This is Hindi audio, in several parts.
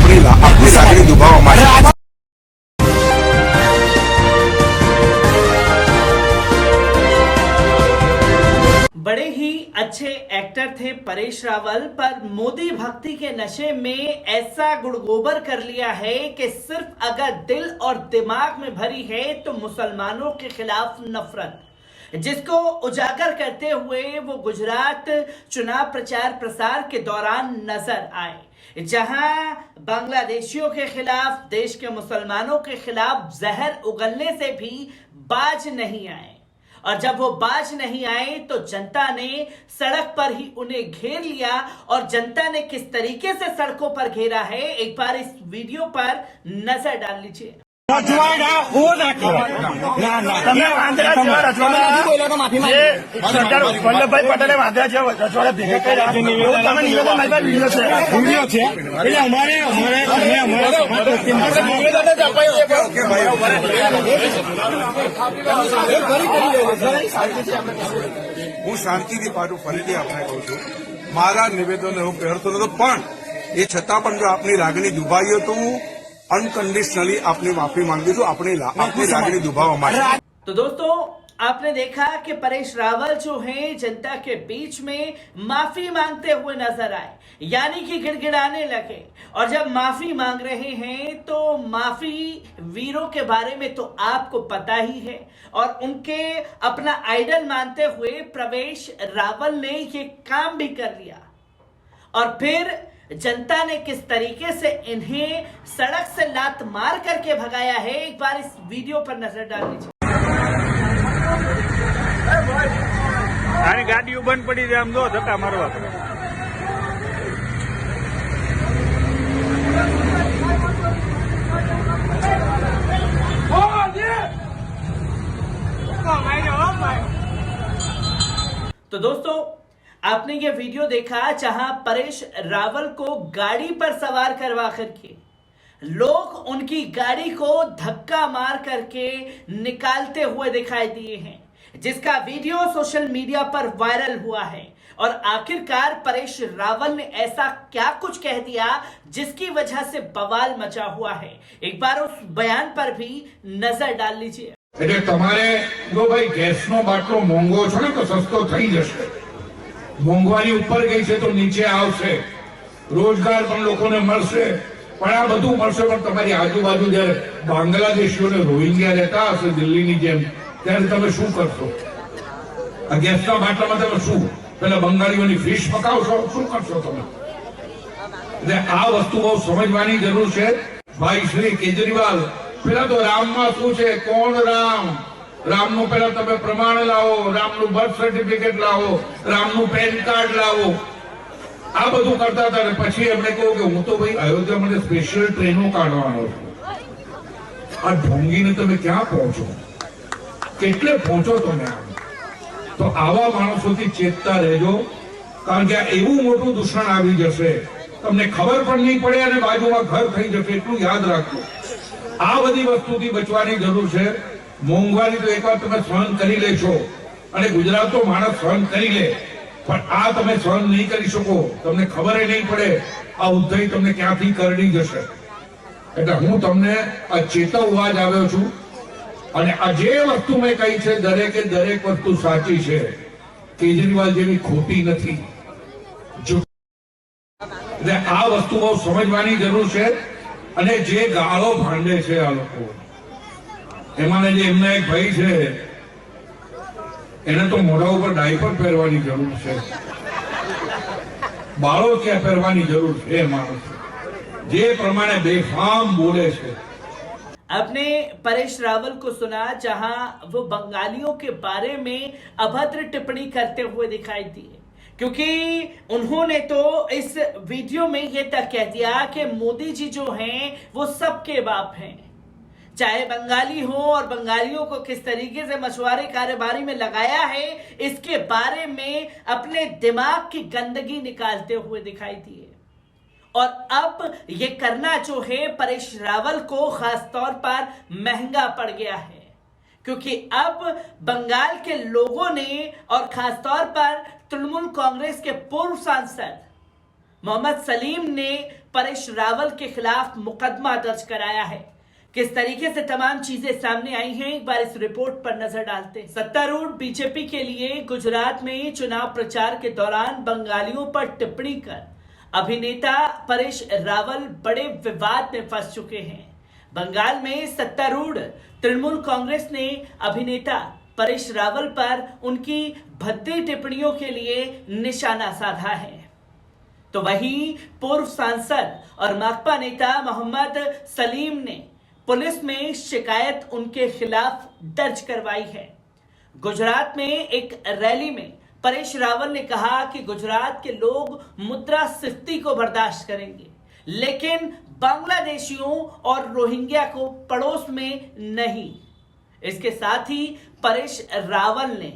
अपनी लागणी दुभावવા માટે बड़े ही अच्छे एक्टर थे परेश रावल, पर मोदी भक्ति के नशे में ऐसा गुड़गोबर कर लिया है कि सिर्फ अगर दिल और दिमाग में भरी है तो मुसलमानों के खिलाफ नफरत, जिसको उजागर करते हुए वो गुजरात चुनाव प्रचार प्रसार के दौरान नजर आए, जहां बांग्लादेशियों के खिलाफ, देश के मुसलमानों के खिलाफ जहर उगलने से भी बाज नहीं आए। और जब वो बाज नहीं आए तो जनता ने सड़क पर ही उन्हें घेर लिया। और जनता ने किस तरीके से सड़कों पर घेरा है, एक बार इस वीडियो पर नजर डाल लीजिए। સરદાર વલ્લભભાઈ પટેલે વાંધા છે રજવાડા ભેગા કર્યા તમે નિવેદન મારી વિડીયો છે એટલે અમારે હું શાંતિથી પાછું ફરીથી આપણે કહું છું, મારા નિવેદનો એવું પહેરતો નતો, પણ એ છતાં પણ જો આપની લાગણી દુભાઈ હોય તો હું अनकंडीशनली आपने माफी मांगी तो अपनी लागणी दुभाव हमारे। तो दोस्तों, आपने देखा कि परेश रावल जो हैं जनता के बीच में माफी मांगते हुए नजर आए, यानी कि गिड़गिड़ाने लगे। और जब माफी मांग रहे हैं तो माफी वीरों के बारे में तो आपको पता ही है, और उनके अपना आइडल मानते हुए परेश रावल ने ये काम भी कर लिया। और फिर जनता ने किस तरीके से इन्हें सड़क से लात मार करके भगाया है, एक बार इस वीडियो पर नजर डाल लीजिए। गाड़ी बंद पड़ी है, हम दो धक्का मारवा तो दोस्तों, आपने ये वीडियो देखा जहां परेश रावल को गाड़ी पर सवार करवा करके लोग उनकी गाड़ी को धक्का मार करके निकालते हुए दिखाई दिए हैं, जिसका वीडियो सोशल मीडिया पर वायरल हुआ है। और आखिरकार परेश रावल ने ऐसा क्या कुछ कह दिया जिसकी वजह से बवाल मचा हुआ है, एक बार उस बयान पर भी नजर डाल लीजिए। એટલે તમારે જો ભાઈ ગેસનો બાટલો મોંઘો છે ને તો સસ્તો થઈ જશે, મોંઘવારી ઉપર ગઈ છે તો નીચે આવશે, રોજગાર પણ લોકોને મળશે, પણ આ બધું મળશે, પણ તમારી આજુબાજુ જ્યારે બાંગ્લાદેશીઓને રોહિંગ્યા રહેતા હશે દિલ્હીની જેમ, ત્યારે તમે શું કરશો? આ ગેસના બાટલામાં તમે શું પેલા બંગાળીઓની ફિશ પકાવશો? શું કરશો તમે? એટલે આ વસ્તુ બહુ સમજવાની જરૂર છે। ભાઈ શ્રી કેજરીવાલ, પેલા તો રામમાં શું છે, કોણ રામ? રામનું પેલા તમે પ્રમાણ લાવો, રામનું બર્થ સર્ટિફિકેટ લાવો, રામનું પેન કાર્ડ લાવો, આ બધું કરતા હતા। અને પછી એમણે કહ્યું કે હું તો ભાઈ અયોધ્યા માટે સ્પેશિયલ ટ્રેનો કાઢવાનો છું। આ ઢોંગીને તમે ક્યાં પહોંચો? કેટલે પહોંચો તમે? તો આવા માણસોથી ચેતતા રહેજો, કારણ કે આ એવું મોટું દૂષણ આવી જશે, તમને ખબર પણ નહીં પડે અને બાજુમાં ઘર થઈ જશે, એટલું યાદ રાખજો। આ બધી વસ્તુથી બચવાની જરૂર છે। મોંઘવારી તો એકવાર તમે સહન કરી લેશો, અને ગુજરાતનો માણસ સહન કરી લે, પણ આ તમે સહન નહીં કરી શકો, તમને ખબર નહીં પડે આ ઉદ્ધય તમને ક્યાંથી કરડી જશે। એટલે હું તમને આ ચેતવવા જ આવ્યો છું, અને આ જે વસ્તુ મેં કહી છે દરેકે દરેક વસ્તુ સાચી છે, કેજરીવાલ જેવી ખોટી નથી। એટલે આ વસ્તુ બહુ સમજવાની જરૂર છે। અને જે ગાળો ભાંડે છે આ લોકો, એમાં જે એમના એક ભાઈ છે એને તો મોઢા ઉપર ડાયપર પહેરવાની જરૂર છે, બાળો ક્યાં પહેરવાની જરૂર છે? માણસ જે પ્રમાણે બેફામ બોલે છે। आपने परेश रावल को सुना, जहां वो बंगालियों के बारे में अभद्र टिप्पणी करते हुए दिखाई दिए, क्योंकि उन्होंने तो इस वीडियो में ये तक कह दिया कि मोदी जी जो हैं वो सबके बाप हैं, चाहे बंगाली हो, और बंगालियों को किस तरीके से मछुआरे कारोबारी में लगाया है इसके बारे में अपने दिमाग की गंदगी निकालते हुए दिखाई दिए। और अब ये करना जो है परेश रावल को खास तौर पर महंगा पड़ गया है, क्योंकि अब बंगाल के लोगों ने और खासतौर पर तृणमूल कांग्रेस के पूर्व सांसद मोहम्मद सलीम ने परेश रावल के खिलाफ मुकदमा दर्ज कराया है। किस तरीके से तमाम चीजें सामने आई हैं, एक बार इस रिपोर्ट पर नजर डालते हैं। सत्तारूढ़ बीजेपी के लिए गुजरात में चुनाव प्रचार के दौरान बंगालियों पर टिप्पणी कर अभिनेता परेश रावल बड़े विवाद में फंस चुके हैं। बंगाल में सत्तारूढ़ तृणमूल कांग्रेस ने अभिनेता परेश रावल पर उनकी भद्दी टिप्पणियों के लिए निशाना साधा है। तो वहीं पूर्व सांसद और माकपा नेता मोहम्मद सलीम ने पुलिस में शिकायत उनके खिलाफ दर्ज करवाई है। गुजरात में एक रैली में परेश रावल ने कहा कि गुजरात के लोग मुद्रास्फीति को बर्दाश्त करेंगे, लेकिन बांग्लादेशियों और रोहिंग्या को पड़ोस में नहीं। इसके साथ ही परेश रावल ने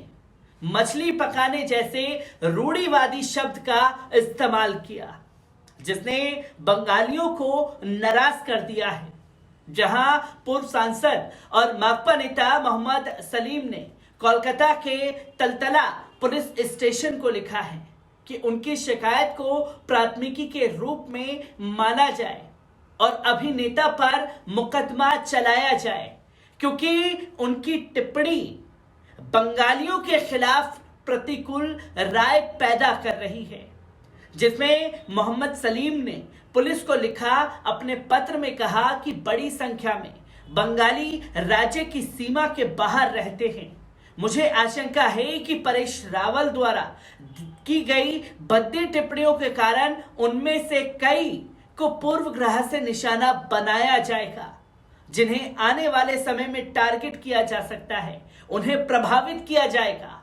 मछली पकाने जैसे रूढ़िवादी शब्द का इस्तेमाल किया, जिसने बंगालियों को नाराज कर दिया है। जहां पूर्व सांसद और माकपा नेता मोहम्मद सलीम ने कोलकाता के तलतला पुलिस स्टेशन को लिखा है कि उनकी शिकायत को प्राथमिकी के रूप में माना जाए और अभिनेता पर मुकदमा चलाया जाए, क्योंकि उनकी टिप्पणी बंगालियों के खिलाफ प्रतिकूल राय पैदा कर रही है। जिसमें मोहम्मद सलीम ने पुलिस को लिखा अपने पत्र में कहा कि बड़ी संख्या में बंगाली राज्य की सीमा के बाहर रहते हैं। मुझे आशंका है कि परेश रावल द्वारा की गई भद्दी टिप्पणियों के कारण उनमें से कई को पूर्वग्रह से निशाना बनाया जाएगा, जिन्हें आने वाले समय में टारगेट किया जा सकता है, उन्हें प्रभावित किया जाएगा।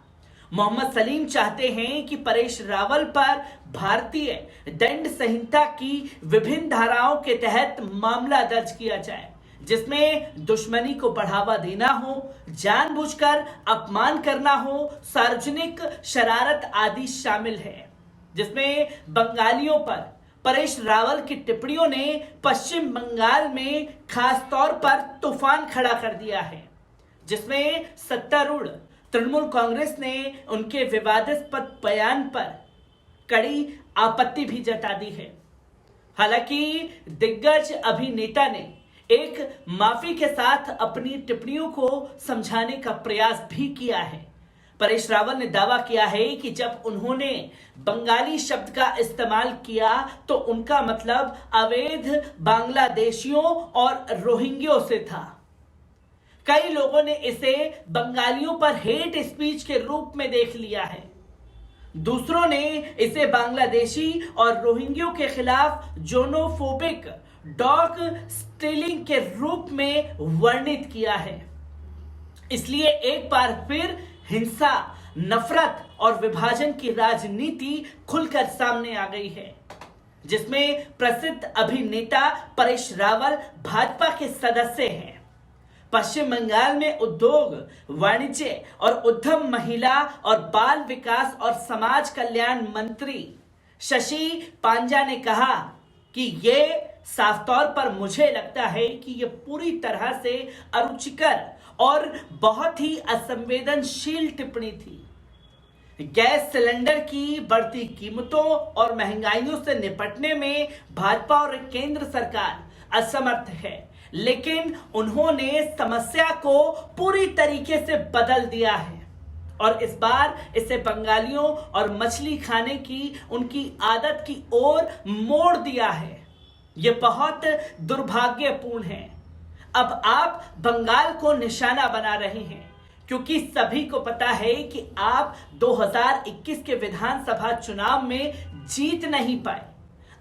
मोहम्मद सलीम चाहते हैं कि परेश रावल पर भारतीय दंड संहिता की विभिन्न धाराओं के तहत मामला दर्ज किया जाए, जिसमें दुश्मनी को बढ़ावा देना हो, जानबूझकर अपमान करना हो, सार्वजनिक शरारत आदि शामिल है। जिसमें बंगालियों पर परेश रावल की टिप्पणियों ने पश्चिम बंगाल में खास तौर पर तूफान खड़ा कर दिया है, जिसमें सत्तारूढ़ तृणमूल कांग्रेस ने उनके विवादास्पद बयान पर कड़ी आपत्ति भी जता दी है। हालांकि दिग्गज अभिनेता ने एक माफी के साथ अपनी टिप्पणियों को समझाने का प्रयास भी किया है। परेश रावल ने दावा किया है कि जब उन्होंने बंगाली शब्द का इस्तेमाल किया तो उनका मतलब अवैध बांग्लादेशियों और रोहिंग्यों से था। कई लोगों ने इसे बंगालियों पर हेट स्पीच के रूप में देख लिया है। दूसरों ने इसे बांग्लादेशी और रोहिंग्यों के खिलाफ जोनोफोबिक डॉग स्टीलिंग के रूप में वर्णित किया है। इसलिए एक बार फिर हिंसा, नफरत और विभाजन की राजनीति खुलकर सामने आ गई है, जिसमें प्रसिद्ध अभिनेता परेश रावल भाजपा के सदस्य हैं। पश्चिम बंगाल में उद्योग, वाणिज्य और उद्यम, महिला और बाल विकास और समाज कल्याण मंत्री शशि पांजा ने कहा कि ये साफ तौर पर मुझे लगता है कि ये पूरी तरह से अरुचिकर और बहुत ही असंवेदनशील टिप्पणी थी। गैस सिलेंडर की बढ़ती कीमतों और महंगाइयों से निपटने में भाजपा और केंद्र सरकार असमर्थ है, लेकिन उन्होंने समस्या को पूरी तरीके से बदल दिया है और इस बार इसे बंगालियों और मछली खाने की उनकी आदत की ओर मोड़ दिया है। यह बहुत दुर्भाग्यपूर्ण है। अब आप बंगाल को निशाना बना रहे हैं, क्योंकि सभी को पता है कि आप 2021 के विधानसभा चुनाव में जीत नहीं पाए।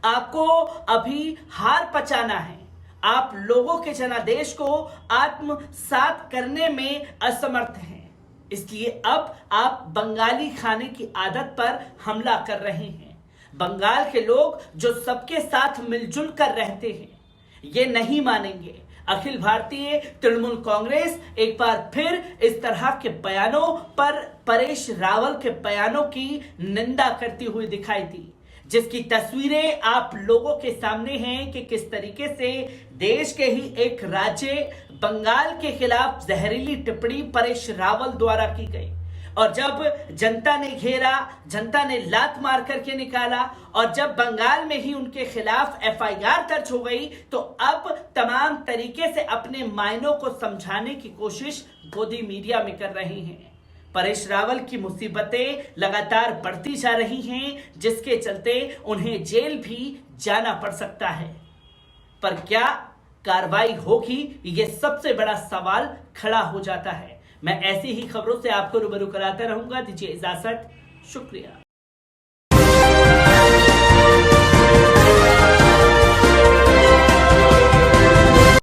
आपको अभी हार पचाना है। आप लोगों के जनादेश को आत्मसात करने में असमर्थ हैं। इसलिए अब आप बंगाली खाने की आदत पर हमला कर रहे हैं। बंगाल के लोग जो सबके साथ मिलजुल कर रहते हैं, ये नहीं मानेंगे। अखिल भारतीय तृणमूल कांग्रेस एक बार फिर इस तरह के बयानों पर परेश रावल के बयानों की निंदा करती हुई दिखाई दी, जिसकी तस्वीरें आप लोगों के सामने हैं कि किस तरीके से देश के ही एक राज्य बंगाल के खिलाफ जहरीली टिप्पणी परेश रावल द्वारा की गई और जब जनता ने घेरा, जनता ने लात मार करके निकाला और जब बंगाल में ही उनके खिलाफ एफआईआर दर्ज हो गई, तो अब तमाम तरीके से अपने मायनों को समझाने की कोशिश गोदी मीडिया में कर रहे हैं। परेश रावल की मुसीबतें लगातार बढ़ती जा रही हैं, जिसके चलते उन्हें जेल भी जाना पड़ सकता है। पर क्या कार्रवाई होगी, ये सबसे बड़ा सवाल खड़ा हो जाता है। मैं ऐसी ही खबरों से आपको रूबरू कराता रहूंगा। दीजिए इजाजत, शुक्रिया।